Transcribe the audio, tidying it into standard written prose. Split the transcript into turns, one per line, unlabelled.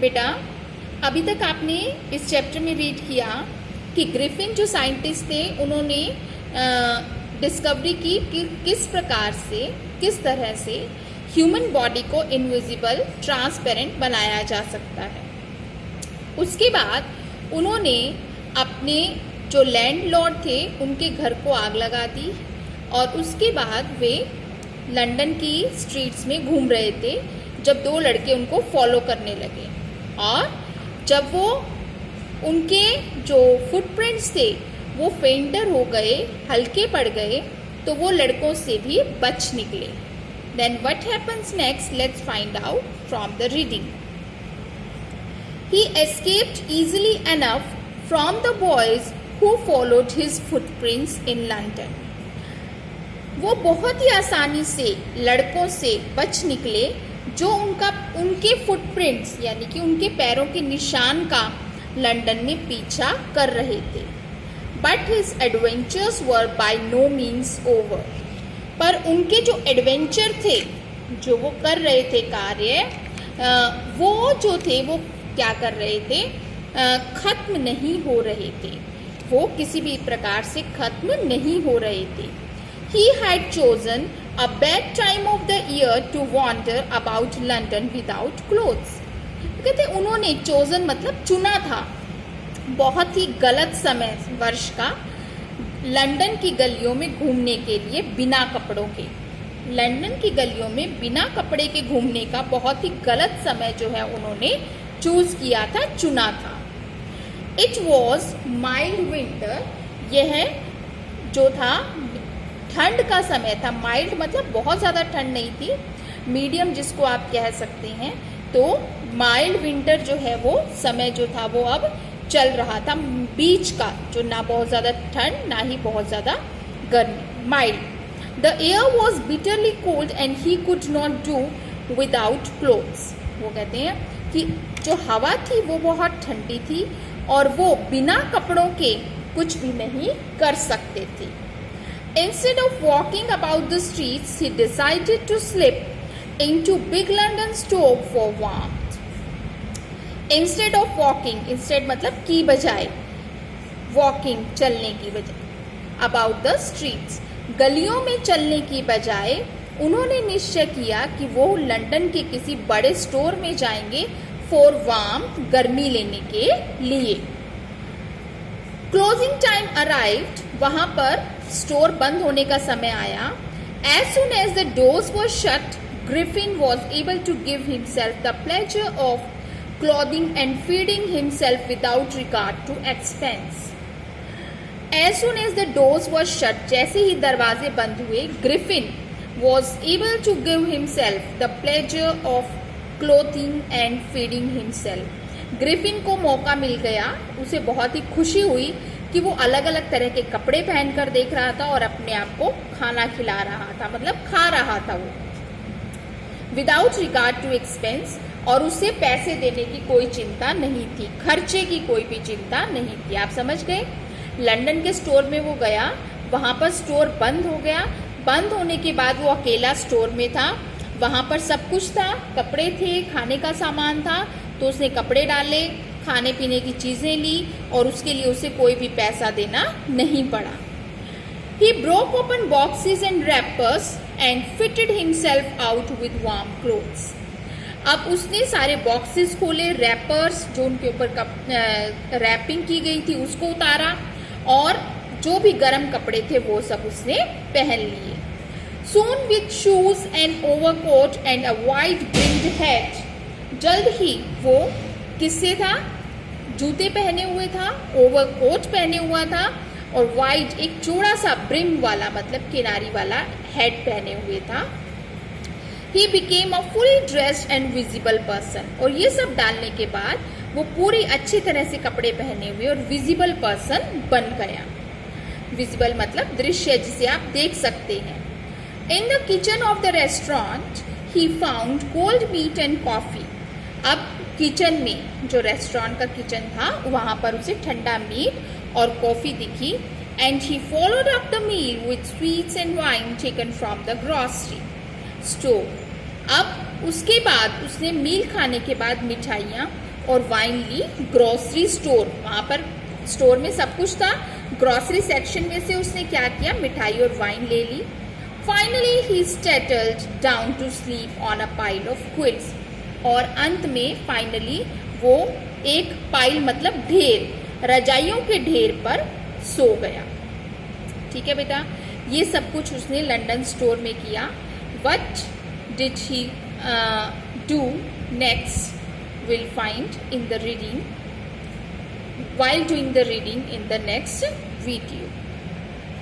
बेटा अभी तक आपने इस चैप्टर में रीड किया कि ग्रिफिन जो साइंटिस्ट थे उन्होंने डिस्कवरी की कि किस प्रकार से, किस तरह से ह्यूमन बॉडी को इनविजिबल, ट्रांसपेरेंट बनाया जा सकता है। उसके बाद उन्होंने अपने जो लैंडलॉर्ड थे उनके घर को आग लगा दी और उसके बाद वे लंदन की स्ट्रीट्स में घूम रहे थे जब दो लड़के उनको फॉलो करने लगे और जब वो उनके जो फुटप्रिंट्स थे वो फेंटर हो गए, हल्के पड़ गए, तो वो लड़कों से भी बच निकले। Then what happens next, let's find out from the reading. He escaped easily enough from the boys who followed his footprints in London. वो बहुत ही आसानी से लड़कों से बच निकले जो उनके फुटप्रिंट्स यानी कि उनके पैरों के निशान का लंदन में पीछा कर रहे थे। But his adventures were by no means over. पर उनके जो एडवेंचर थे, जो वो कर रहे थे कार्य, वो जो थे वो क्या कर रहे थे, खत्म नहीं हो रहे थे। वो किसी भी प्रकार से खत्म नहीं हो रहे थे। He had chosen a bad time of the year to wander about London without clothes. कहते उन्होंने chosen मतलब चुना था, बहुत ही गलत समय वर्ष का लंदन की गलियों में घूमने के लिए बिना कपड़ों के। लंदन की गलियों में बिना कपड़े के घूमने का बहुत ही गलत समय जो है उन्होंने चूज किया था, चुना था। It was mild winter, यह जो था ठंड का समय था। माइल्ड मतलब बहुत ज़्यादा ठंड नहीं थी, मीडियम जिसको आप कह सकते हैं। तो माइल्ड विंटर जो है वो समय जो था वो अब चल रहा था, बीच का, जो ना बहुत ज़्यादा ठंड ना ही बहुत ज़्यादा गर्मी, mild. The air was bitterly cold and he could not do without clothes. वो कहते हैं कि जो हवा थी वो बहुत ठंडी थी और वो बिना कपड़ों के कुछ भी नहीं कर सकते थे। Instead of walking about the streets, he decided to slip into big London store for warmth. Instead of walking, instead मतलब की बजाय, walking चलने की बजाय, about the streets गलियों में चलने की बजाय उन्होंने निश्चय किया कि वो लंदन के किसी बड़े स्टोर में जाएंगे for warmth, गर्मी लेने के लिए। Closing time arrived, वहाँ पर स्टोर बंद होने का समय आया। As soon as the doors were shut, Griffin was able to give himself the pleasure of clothing and feeding himself without regard to expense. As soon as the doors were shut, जैसे ही दरवाजे बंद हुए, Griffin was able to give himself the pleasure of clothing and feeding himself. Griffin को मौका मिल गया, उसे बहुत ही खुशी हुई कि वो अलग अलग तरह के कपड़े पहनकर देख रहा था और अपने आप को खाना खिला रहा था, मतलब खा रहा था वो, विदाउट रिगार्ड टू एक्सपेंस। और उसे पैसे देने की कोई चिंता नहीं थी, खर्चे की कोई भी चिंता नहीं थी। आप समझ गए? लंदन के स्टोर में वो गया, वहाँ पर स्टोर बंद हो गया। बंद होने के बाद वो अकेला स्टोर में था, वहाँ पर सब कुछ था, कपड़े थे, खाने का सामान था, तो उसने कपड़े डाले, खाने पीने की चीज़ें ली और उसके लिए उसे कोई भी पैसा देना नहीं पड़ा। He broke open boxes and wrappers and fitted himself out with warm clothes. अब उसने सारे बॉक्सेस खोले, रैपर्स जो उनके ऊपर रैपिंग की गई थी उसको उतारा और जो भी गर्म कपड़े थे वो सब उसने पहन लिए। Soon with shoes and overcoat and a wide brimmed hat, जल्द ही वो किससे था? जूते पहने हुए था, ओवरकोट पहने हुआ था और वाइड एक चौड़ा सा ब्रिम वाला मतलब किनारी वाला हेड पहने हुए था। He became a fully dressed and visible person. और ये सब डालने के बाद वो पूरी अच्छी तरह से कपड़े पहने हुए और विजिबल पर्सन बन गया। विजिबल मतलब दृश्य जिसे आप देख सकते हैं। In the kitchen of the restaurant, he found cold meat and coffee. अब किचन में, जो रेस्टोरेंट का किचन था, वहाँ पर उसे ठंडा मीट और कॉफ़ी दिखी। And he followed up the meal with sweets and wine taken from the grocery store. अब उसके बाद उसने मील खाने के बाद मिठाइयाँ और वाइन ली ग्रोसरी स्टोर। वहाँ पर स्टोर में सब कुछ था, ग्रोसरी सेक्शन में से उसने क्या किया, मिठाई और वाइन ले ली। Finally he settled down to sleep on a pile of quills. और अंत में फाइनली वो एक पाइल मतलब ढेर, रजाइयों के ढेर पर सो गया। ठीक है बेटा, ये सब कुछ उसने लंदन स्टोर में किया। What did he do next will find in the reading while doing the reading in the next video.